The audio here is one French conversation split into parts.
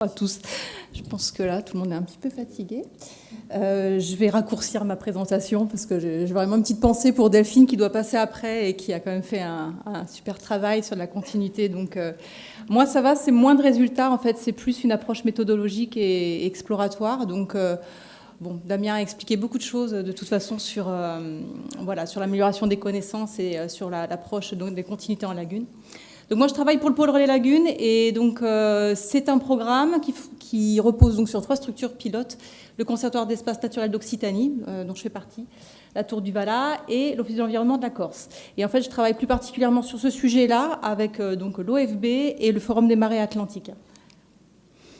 À tous. Je pense que là, tout le monde est un petit peu fatigué. Je vais raccourcir ma présentation parce que j'ai vraiment une petite pensée pour Delphine qui doit passer après et qui a quand même fait un super travail sur la continuité. Donc, moi, ça va, c'est moins de résultats. En fait, c'est plus une approche méthodologique et exploratoire. Donc, bon, Damien a expliqué beaucoup de choses de toute façon sur, voilà, sur l'amélioration des connaissances et sur l'approche des continuités en lagune. Donc moi, je travaille pour le pôle Relais Lagune et donc c'est un programme qui repose donc sur 3 structures pilotes, le Conservatoire d'espace naturel d'Occitanie, dont je fais partie, la Tour du Valat et l'Office de l'environnement de la Corse. Et en fait, je travaille plus particulièrement sur ce sujet-là avec donc l'OFB et le Forum des marées atlantiques.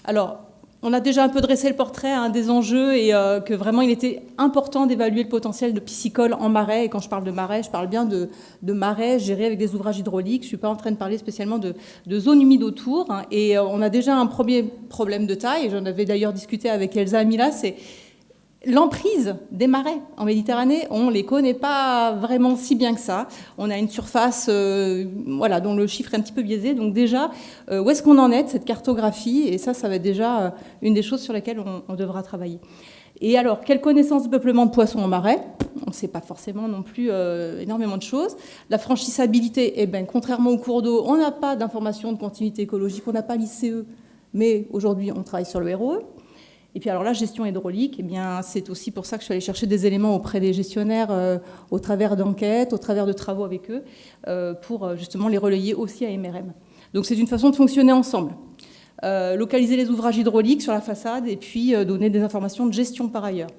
Alors, on a déjà un peu dressé le portrait des enjeux et que vraiment il était important d'évaluer le potentiel de piscicole en marais. Et quand je parle de marais, je parle bien de marais gérés avec des ouvrages hydrauliques. Je ne suis pas en train de parler spécialement de zones humides autour. Et on a déjà un premier problème de taille. J'en avais d'ailleurs discuté avec Elsa Amila, c'est l'emprise des marais en Méditerranée, on ne les connaît pas vraiment si bien que ça. On a une surface voilà, dont le chiffre est un petit peu biaisé. Donc déjà, où est-ce qu'on en est de cette cartographie? Et ça va être déjà une des choses sur lesquelles on devra travailler. Et alors, quelle connaissance du peuplement de poissons en marais? On ne sait pas forcément non plus énormément de choses. La franchissabilité, eh ben, contrairement aux cours d'eau, on n'a pas d'information de continuité écologique, on n'a pas l'ICE, mais aujourd'hui, on travaille sur le ROE. Et puis alors la gestion hydraulique, eh bien, c'est aussi pour ça que je suis allée chercher des éléments auprès des gestionnaires au travers d'enquêtes, au travers de travaux avec eux, pour justement les relayer aussi à MRM. Donc c'est une façon de fonctionner ensemble. Localiser les ouvrages hydrauliques sur la façade et puis donner des informations de gestion par ailleurs.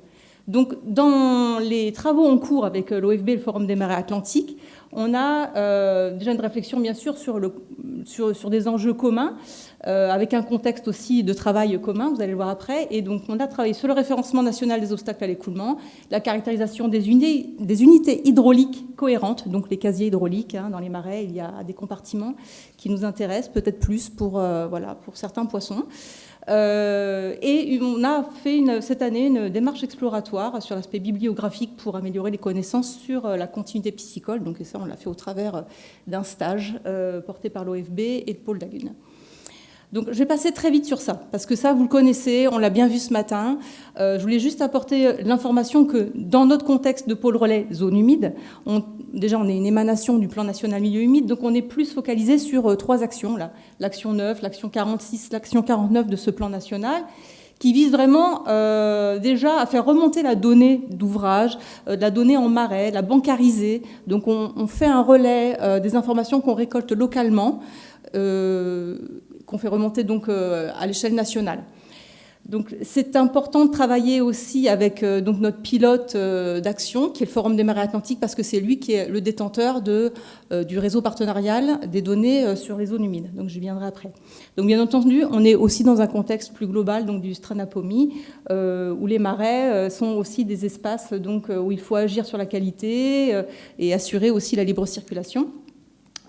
Donc dans les travaux en cours avec l'OFB et le Forum des marées atlantiques, on a déjà une réflexion bien sûr sur des enjeux communs, avec un contexte aussi de travail commun, vous allez le voir après. Et donc on a travaillé sur le référencement national des obstacles à l'écoulement, la caractérisation des unités hydrauliques cohérentes, donc les casiers hydrauliques. Dans les marais, il y a des compartiments qui nous intéressent, peut-être plus pour certains poissons. Et on a fait cette année une démarche exploratoire sur l'aspect bibliographique pour améliorer les connaissances sur la continuité piscicole. Donc ça, on l'a fait au travers d'un stage porté par l'OFB et le pôle Lagune. Donc je vais passer très vite sur ça, parce que ça, vous le connaissez, on l'a bien vu ce matin. Je voulais juste apporter l'information que dans notre contexte de pôle relais zone humide, déjà on est une émanation du plan national milieu humide, donc on est plus focalisé sur 3 actions, là, l'action 9, l'action 46, l'action 49 de ce plan national, qui vise vraiment déjà à faire remonter la donnée d'ouvrage, la donnée en marais, la bancariser. Donc on fait un relais des informations qu'on récolte localement, qu'on fait remonter donc à l'échelle nationale. Donc c'est important de travailler aussi avec donc notre pilote d'action, qui est le Forum des marées atlantiques, parce que c'est lui qui est le détenteur du réseau partenarial des données sur les zones humides. Donc je viendrai après. Donc bien entendu, on est aussi dans un contexte plus global, donc du Stranapomi, où les marais sont aussi des espaces donc, où il faut agir sur la qualité et assurer aussi la libre circulation.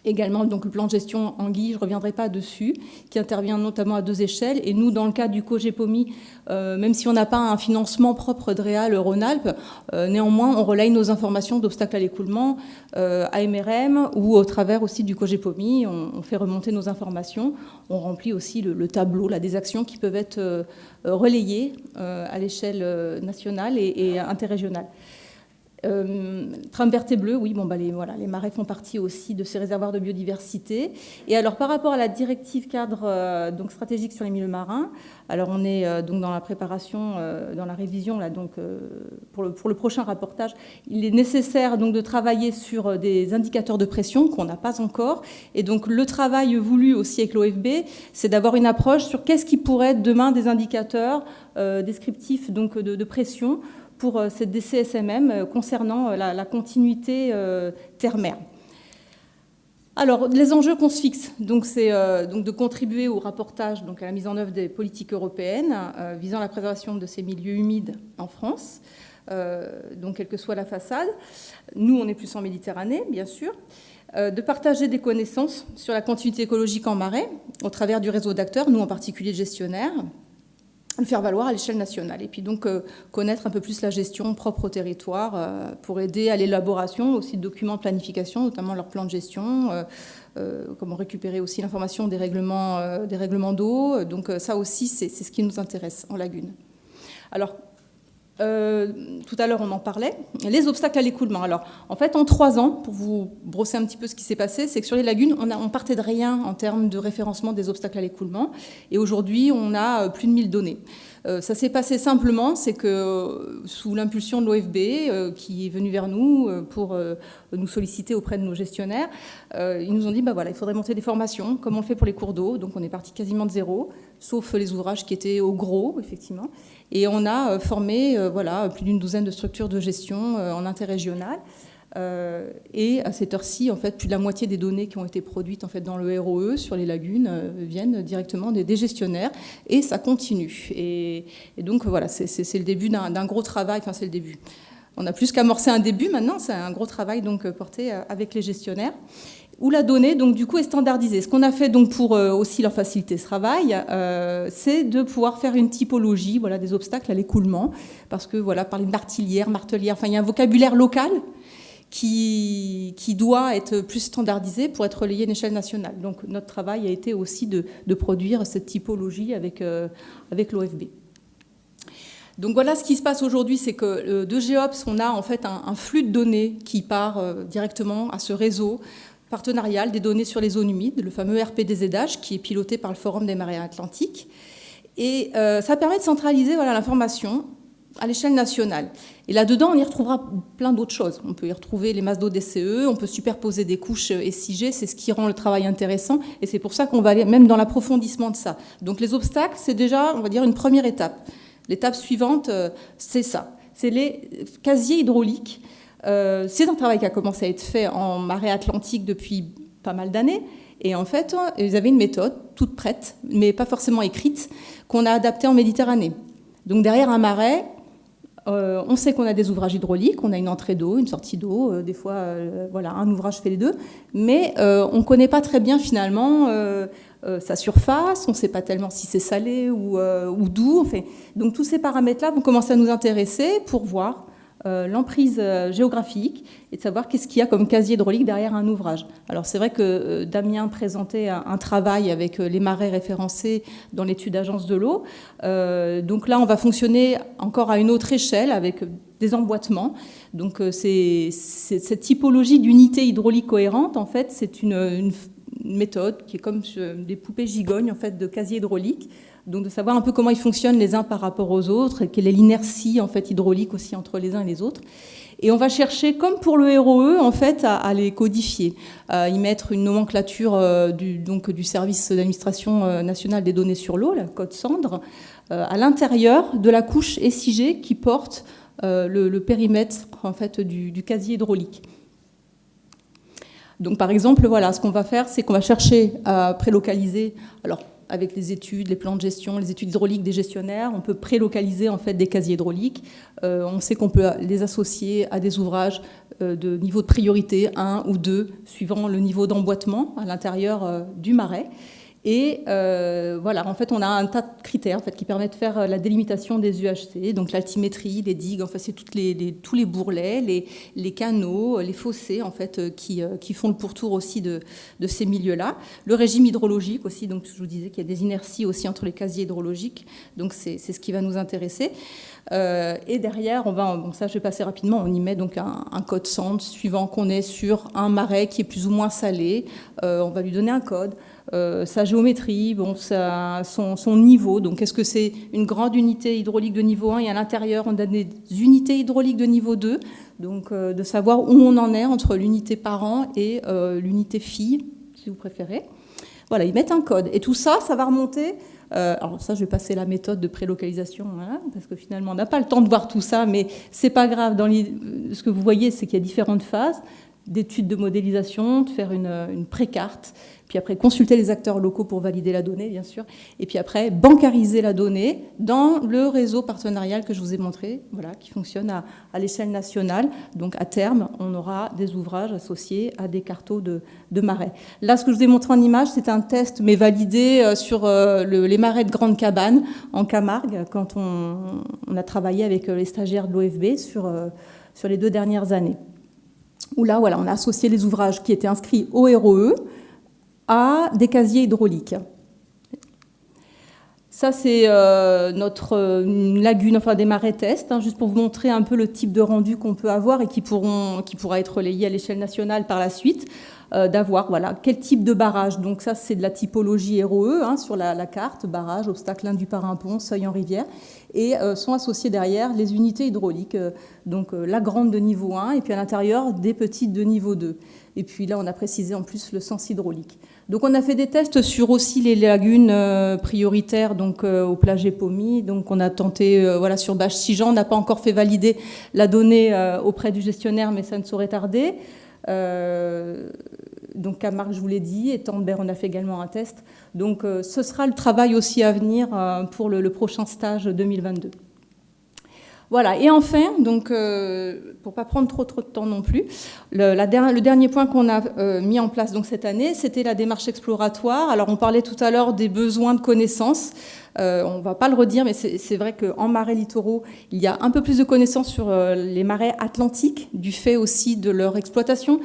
Également, donc, le plan de gestion anguille, je ne reviendrai pas dessus, qui intervient notamment à 2 échelles. Et nous, dans le cadre du COGEPOMI, même si on n'a pas un financement propre d'REA, le Rhône-Alpes, néanmoins, on relaye nos informations d'obstacles à l'écoulement à MRM ou au travers aussi du COGEPOMI. On fait remonter nos informations. On remplit aussi le tableau là, des actions qui peuvent être relayées à l'échelle nationale et interrégionale. Trame verte et bleue, oui, bon, les marais font partie aussi de ces réservoirs de biodiversité. Et alors, par rapport à la directive cadre donc stratégique sur les milieux marins, alors on est donc dans la préparation, dans la révision, là, donc, pour le prochain rapportage, il est nécessaire donc de travailler sur des indicateurs de pression qu'on n'a pas encore. Et donc, le travail voulu aussi avec l'OFB, c'est d'avoir une approche sur qu'est-ce qui pourrait être demain des indicateurs descriptifs donc, de pression pour cette DCSMM concernant la continuité terre-mer. Alors, les enjeux qu'on se fixe, donc, c'est donc de contribuer au rapportage, donc à la mise en œuvre des politiques européennes visant la préservation de ces milieux humides en France, donc quelle que soit la façade. Nous, on est plus en Méditerranée, bien sûr. De partager des connaissances sur la continuité écologique en marais au travers du réseau d'acteurs, nous en particulier gestionnaires, le faire valoir à l'échelle nationale. Et puis donc connaître un peu plus la gestion propre au territoire pour aider à l'élaboration aussi de documents de planification, notamment leur plan de gestion, comment récupérer aussi l'information des règlements d'eau. Donc ça aussi, c'est ce qui nous intéresse en lagune. Alors, tout à l'heure, on en parlait. Les obstacles à l'écoulement. Alors, en fait, en 3 ans, pour vous brosser un petit peu ce qui s'est passé, c'est que sur les lagunes, on partait de rien en termes de référencement des obstacles à l'écoulement. Et aujourd'hui, on a plus de 1000 données. Ça s'est passé simplement, c'est que sous l'impulsion de l'OFB, qui est venu vers nous pour nous solliciter auprès de nos gestionnaires, ils nous ont dit, voilà, il faudrait monter des formations, comme on le fait pour les cours d'eau. Donc, on est parti quasiment de zéro, sauf les ouvrages qui étaient au gros, effectivement. Et on a formé voilà, plus d'une douzaine de structures de gestion en interrégional. Et à cette heure-ci, en fait, plus de la moitié des données qui ont été produites en fait, dans le ROE sur les lagunes viennent directement des gestionnaires. Et ça continue. Et donc, voilà, c'est le début d'un gros travail. Enfin, c'est le début. On a plus qu'amorcé un début maintenant. C'est un gros travail donc, porté avec les gestionnaires, où la donnée, donc, du coup, est standardisée. Ce qu'on a fait donc, pour aussi leur faciliter ce travail, c'est de pouvoir faire une typologie voilà, des obstacles à l'écoulement. Parce que, voilà, parler d'artilière, martelière, enfin, il y a un vocabulaire local qui doit être plus standardisé pour être relayé à l'échelle nationale. Donc, notre travail a été aussi de produire cette typologie avec l'OFB. Donc voilà ce qui se passe aujourd'hui, c'est que de GEOPS, on a en fait un flux de données qui part directement à ce réseau partenarial des données sur les zones humides, le fameux RPDZH, qui est piloté par le Forum des marées atlantiques. Et ça permet de centraliser voilà, l'information à l'échelle nationale. Et là-dedans, on y retrouvera plein d'autres choses. On peut y retrouver les masses d'eau des CE, on peut superposer des couches SIG, c'est ce qui rend le travail intéressant, et c'est pour ça qu'on va aller même dans l'approfondissement de ça. Donc les obstacles, c'est déjà, on va dire, une première étape. L'étape suivante, c'est ça. C'est les casiers hydrauliques. C'est un travail qui a commencé à être fait en marée atlantique depuis pas mal d'années. Et en fait, ils avaient une méthode toute prête, mais pas forcément écrite, qu'on a adaptée en Méditerranée. Donc derrière un marais, on sait qu'on a des ouvrages hydrauliques, on a une entrée d'eau, une sortie d'eau, des fois, voilà, un ouvrage fait les deux, mais on ne connaît pas très bien finalement sa surface, on ne sait pas tellement si c'est salé ou doux. Enfin, donc tous ces paramètres-là vont commencer à nous intéresser pour voir l'emprise géographique et de savoir qu'est-ce qu'il y a comme casier hydraulique derrière un ouvrage. Alors c'est vrai que Damien présentait un travail avec les marais référencés dans l'étude Agence de l'eau. Donc là, on va fonctionner encore à une autre échelle avec des emboîtements. Donc cette typologie d'unité hydraulique cohérente, en fait, c'est une méthode qui est comme des poupées gigognes en fait, de casier hydraulique. Donc de savoir un peu comment ils fonctionnent les uns par rapport aux autres et quelle est l'inertie en fait, hydraulique aussi entre les uns et les autres. Et on va chercher, comme pour le ROE, en fait, à les codifier, à y mettre une nomenclature du service d'administration nationale des données sur l'eau, la code Cendre, à l'intérieur de la couche SIG qui porte le périmètre en fait, du casier hydraulique. Donc par exemple, voilà, ce qu'on va faire, c'est qu'on va chercher à prélocaliser, alors avec les études, les plans de gestion, les études hydrauliques des gestionnaires, on peut prélocaliser en fait des casiers hydrauliques. On sait qu'on peut les associer à des ouvrages de niveau de priorité 1 ou 2, suivant le niveau d'emboîtement à l'intérieur du marais. Et voilà, en fait, on a un tas de critères en fait, qui permettent de faire la délimitation des UHC, donc l'altimétrie, les digues, enfin, c'est tous les bourrelets, les canaux, les fossés en fait, qui font le pourtour aussi de ces milieux-là. Le régime hydrologique aussi, donc je vous disais qu'il y a des inerties aussi entre les casiers hydrologiques, donc c'est ce qui va nous intéresser. Et derrière, bon, ça je vais passer rapidement, on y met donc un code Cendre suivant qu'on est sur un marais qui est plus ou moins salé, on va lui donner un code. Sa géométrie, bon, son niveau. Donc, est-ce que c'est une grande unité hydraulique de niveau 1 et à l'intérieur, on a des unités hydrauliques de niveau 2. Donc, de savoir où on en est entre l'unité parent et l'unité fille, si vous préférez. Voilà, ils mettent un code. Et tout ça, ça va remonter. Alors ça, je vais passer la méthode de prélocalisation, voilà, parce que finalement, on n'a pas le temps de voir tout ça, mais c'est pas grave. Ce que vous voyez, c'est qu'il y a différentes phases d'études de modélisation, de faire une pré-carte, puis après consulter les acteurs locaux pour valider la donnée, bien sûr, et puis après bancariser la donnée dans le réseau partenarial que je vous ai montré, voilà, qui fonctionne à l'échelle nationale. Donc à terme, on aura des ouvrages associés à des cartos de marais. Là, ce que je vous ai montré en image, c'est un test, mais validé sur les marais de Grande Cabane, en Camargue, quand on a travaillé avec les stagiaires de l'OFB sur les 2 dernières années. Où là, voilà, on a associé les ouvrages qui étaient inscrits au ROE à des casiers hydrauliques. Ça, c'est notre lagune, enfin des marais tests, hein, juste pour vous montrer un peu le type de rendu qu'on peut avoir et qui pourra être relayé à l'échelle nationale par la suite, d'avoir voilà, quel type de barrage. Donc ça, c'est de la typologie ROE hein, sur la carte, barrage, obstacle du par un pont, seuil en rivière, et sont associés derrière les unités hydrauliques, donc la grande de niveau 1 et puis à l'intérieur des petites de niveau 2. Et puis là, on a précisé en plus le sens hydraulique. Donc on a fait des tests sur aussi les lagunes prioritaires donc au plage Pomy. Donc on a tenté voilà sur bâche Sijan, on n'a pas encore fait valider la donnée auprès du gestionnaire, mais ça ne saurait tarder. Donc Camargue, je vous l'ai dit, et Tandbert, on a fait également un test. Donc ce sera le travail aussi à venir pour le prochain stage 2022. Voilà, et enfin, donc, pour ne pas prendre trop de temps non plus, le dernier point qu'on a mis en place donc, cette année, c'était la démarche exploratoire. Alors, on parlait tout à l'heure des besoins de connaissances. On ne va pas le redire, mais c'est vrai qu'en marais littoraux, il y a un peu plus de connaissances sur les marais atlantiques, du fait aussi de leur exploitation.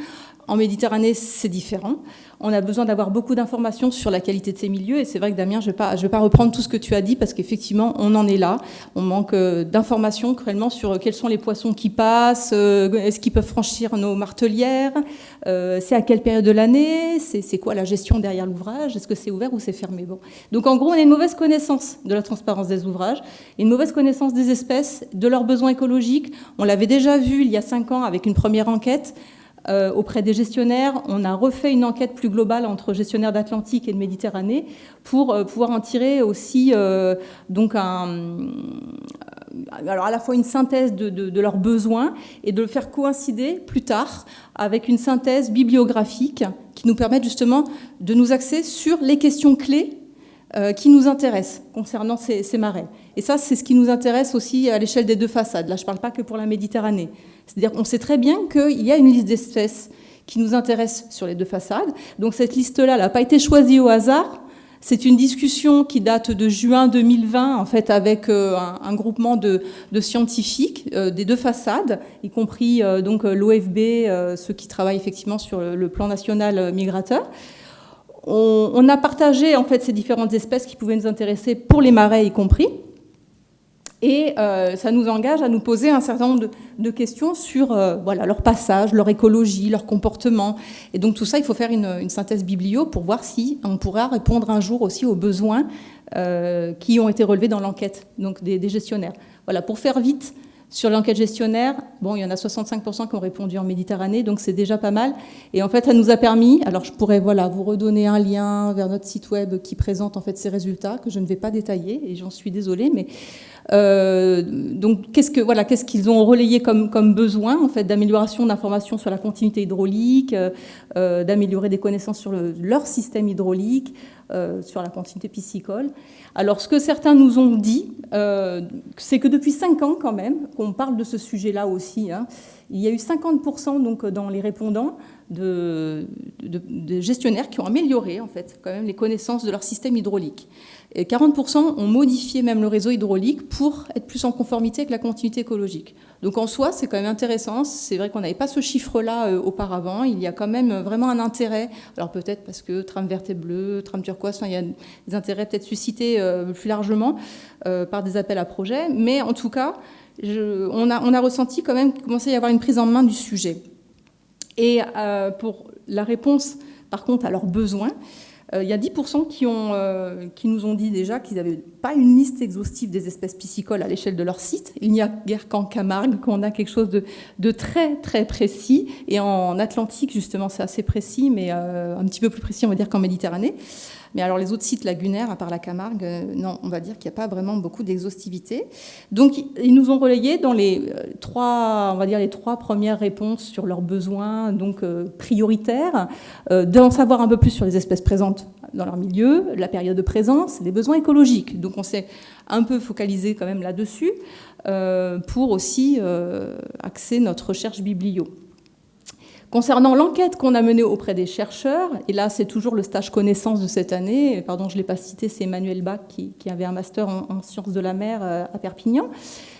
En Méditerranée, c'est différent. On a besoin d'avoir beaucoup d'informations sur la qualité de ces milieux. Et c'est vrai que Damien, je vais pas reprendre tout ce que tu as dit parce qu'effectivement, on en est là. On manque d'informations cruellement sur quels sont les poissons qui passent, est-ce qu'ils peuvent franchir nos martelières, c'est à quelle période de l'année, c'est quoi la gestion derrière l'ouvrage, est-ce que c'est ouvert ou c'est fermé. Bon. Donc en gros, on a une mauvaise connaissance de la transparence des ouvrages, une mauvaise connaissance des espèces, de leurs besoins écologiques. On l'avait déjà vu il y a 5 ans avec une première enquête. Auprès des gestionnaires, on a refait une enquête plus globale entre gestionnaires d'Atlantique et de Méditerranée pour pouvoir en tirer aussi donc alors à la fois une synthèse de leurs besoins et de le faire coïncider plus tard avec une synthèse bibliographique qui nous permette justement de nous axer sur les questions clés qui nous intéressent concernant ces marais. Et ça, c'est ce qui nous intéresse aussi à l'échelle des deux façades. Là, je ne parle pas que pour la Méditerranée. C'est-à-dire qu'on sait très bien qu'il y a une liste d'espèces qui nous intéresse sur les deux façades. Donc cette liste-là n'a pas été choisie au hasard. C'est une discussion qui date de juin 2020, en fait, avec un groupement de scientifiques des deux façades, y compris donc l'OFB, ceux qui travaillent effectivement sur le plan national migrateur. On a partagé en fait ces différentes espèces qui pouvaient nous intéresser pour les marais y compris. Et ça nous engage à nous poser un certain nombre de questions sur voilà, leur passage, leur écologie, leur comportement. Et donc tout ça, il faut faire une synthèse biblio pour voir si on pourra répondre un jour aussi aux besoins qui ont été relevés dans l'enquête donc des gestionnaires. Voilà, pour faire vite, sur l'enquête gestionnaire, bon, il y en a 65% qui ont répondu en Méditerranée, donc c'est déjà pas mal. Et en fait, ça nous a permis, alors je pourrais voilà, vous redonner un lien vers notre site web qui présente en fait ces résultats, que je ne vais pas détailler, et j'en suis désolée, mais donc qu'est-ce qu'ils ont relayé comme besoin en fait, d'amélioration d'informations sur la continuité hydraulique, d'améliorer des connaissances sur leur système hydraulique, sur la continuité piscicole. Alors, ce que certains nous ont dit, c'est que depuis 5 ans, quand même, qu'on parle de ce sujet-là aussi, hein, il y a eu 50% donc, dans les répondants de gestionnaires qui ont amélioré, en fait, quand même, les connaissances de leur système hydraulique. Et 40% ont modifié même le réseau hydraulique pour être plus en conformité avec la continuité écologique. Donc en soi, c'est quand même intéressant. C'est vrai qu'on n'avait pas ce chiffre-là auparavant. Il y a quand même vraiment un intérêt. Alors peut-être parce que trame verte et bleue, trame turquoise, il y a des intérêts peut-être suscités plus largement par des appels à projets. Mais en tout cas, on a ressenti quand même qu'il commençait à y avoir une prise en main du sujet. Et pour la réponse, par contre, à leurs besoins, il y a 10% qui nous ont dit déjà qu'ils n'avaient pas une liste exhaustive des espèces piscicoles à l'échelle de leur site. Il n'y a guère qu'en Camargue qu'on a quelque chose de très, très précis. Et en Atlantique, justement, c'est assez précis, mais un petit peu plus précis, on va dire, qu'en Méditerranée. Mais alors les autres sites lagunaires, à part la Camargue, non, on va dire qu'il n'y a pas vraiment beaucoup d'exhaustivité. Donc ils nous ont relayé dans les trois premières réponses sur leurs besoins donc prioritaires, d'en savoir un peu plus sur les espèces présentes dans leur milieu, la période de présence, les besoins écologiques. Donc on s'est un peu focalisé quand même là-dessus pour aussi axer notre recherche biblio. Concernant l'enquête qu'on a menée auprès des chercheurs, et là c'est toujours le stage connaissance de cette année, pardon je ne l'ai pas cité, c'est Emmanuel Bach qui avait un master en sciences de la mer à Perpignan.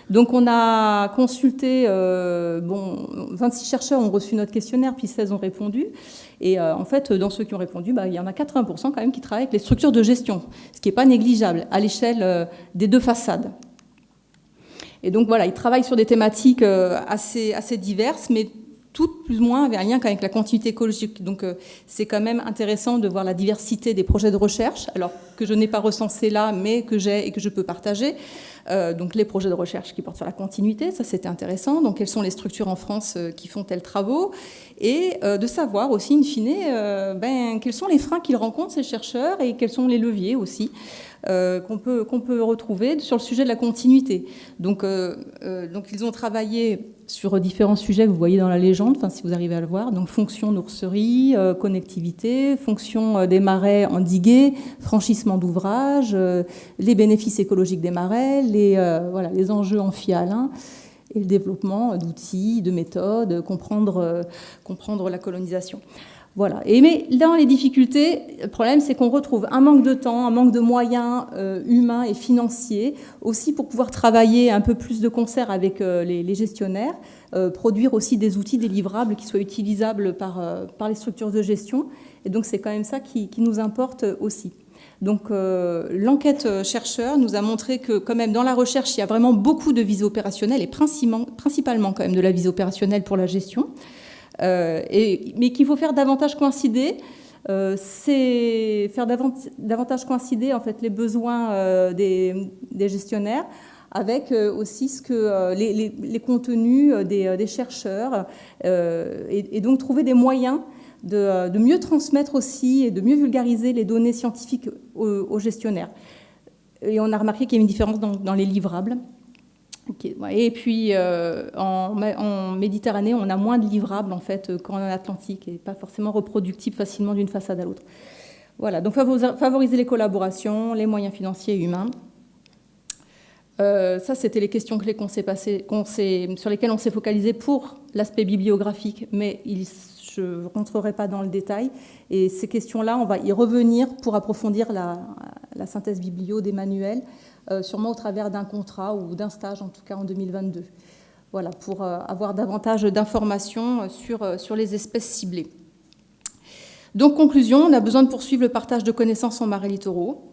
Donc on a consulté, 26 chercheurs ont reçu notre questionnaire, puis 16 ont répondu. Et en fait, dans ceux qui ont répondu, il y en a 80% quand même qui travaillent avec les structures de gestion, ce qui n'est pas négligeable à l'échelle des deux façades. Et donc voilà, ils travaillent sur des thématiques assez diverses, mais toutes plus ou moins avaient un lien avec la continuité écologique. Donc c'est quand même intéressant de voir la diversité des projets de recherche, alors que je n'ai pas recensé là, mais que j'ai et que je peux partager. Donc les projets de recherche qui portent sur la continuité, ça c'était intéressant. Donc quelles sont les structures en France qui font tels travaux, et de savoir aussi in fine quels sont les freins qu'ils rencontrent ces chercheurs et quels sont les leviers aussi qu'on peut retrouver sur le sujet de la continuité. Donc ils ont travaillé sur différents sujets que vous voyez dans la légende, enfin, si vous arrivez à le voir, donc fonction nourserie, connectivité, fonction des marais endigués, franchissement d'ouvrages, les bénéfices écologiques des marais, les enjeux amphihalins et le développement d'outils, de méthodes, comprendre la colonisation. Voilà. Mais dans les difficultés, le problème, c'est qu'on retrouve un manque de temps, un manque de moyens humains et financiers, aussi pour pouvoir travailler un peu plus de concert avec les gestionnaires, produire aussi des outils, des livrables qui soient utilisables par les structures de gestion. Et donc, c'est quand même ça qui nous importe aussi. Donc, l'enquête chercheur nous a montré que, quand même, dans la recherche, il y a vraiment beaucoup de visées opérationnelles, et principalement quand même de la visée opérationnelle pour la gestion. Mais qu'il faut faire davantage coïncider, c'est faire davantage coïncider en fait les besoins des gestionnaires avec aussi les contenus des chercheurs, et donc trouver des moyens de mieux transmettre aussi et de mieux vulgariser les données scientifiques aux gestionnaires. Et on a remarqué qu'il y a une différence dans les livrables. Okay. Et puis en Méditerranée, on a moins de livrables en fait qu'en Atlantique, et pas forcément reproductibles facilement d'une façade à l'autre. Voilà, donc favoriser les collaborations, les moyens financiers et humains. Ça, c'était les questions clés sur lesquelles on s'est focalisé pour l'aspect bibliographique, mais je ne rentrerai pas dans le détail. Et ces questions-là, on va y revenir pour approfondir la synthèse biblio des manuels, sûrement au travers d'un contrat ou d'un stage, en tout cas en 2022. Voilà, pour avoir davantage d'informations sur les espèces ciblées. Donc, conclusion, on a besoin de poursuivre le partage de connaissances en marais littoraux.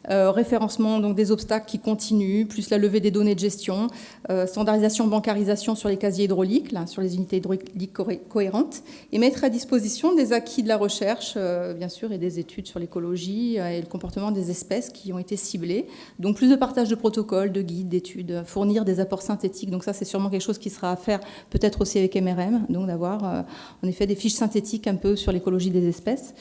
Référencement donc, des obstacles qui continuent, plus la levée des données de gestion, standardisation, bancarisation sur les casiers hydrauliques, là, sur les unités hydrauliques cohérentes, et mettre à disposition des acquis de la recherche, bien sûr, et des études sur l'écologie et le comportement des espèces qui ont été ciblées. Donc plus de partage de protocoles, de guides, d'études, fournir des apports synthétiques. Donc ça, c'est sûrement quelque chose qui sera à faire peut-être aussi avec MRM, donc d'avoir en effet des fiches synthétiques un peu sur l'écologie des espèces.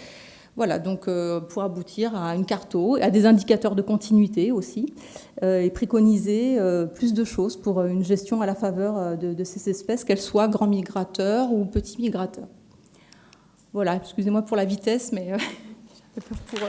Voilà, donc pour aboutir à une carto, à des indicateurs de continuité aussi, et préconiser plus de choses pour une gestion à la faveur de ces espèces, qu'elles soient grands migrateurs ou petits migrateurs. Voilà, excusez-moi pour la vitesse, mais j'ai un peu peur pour...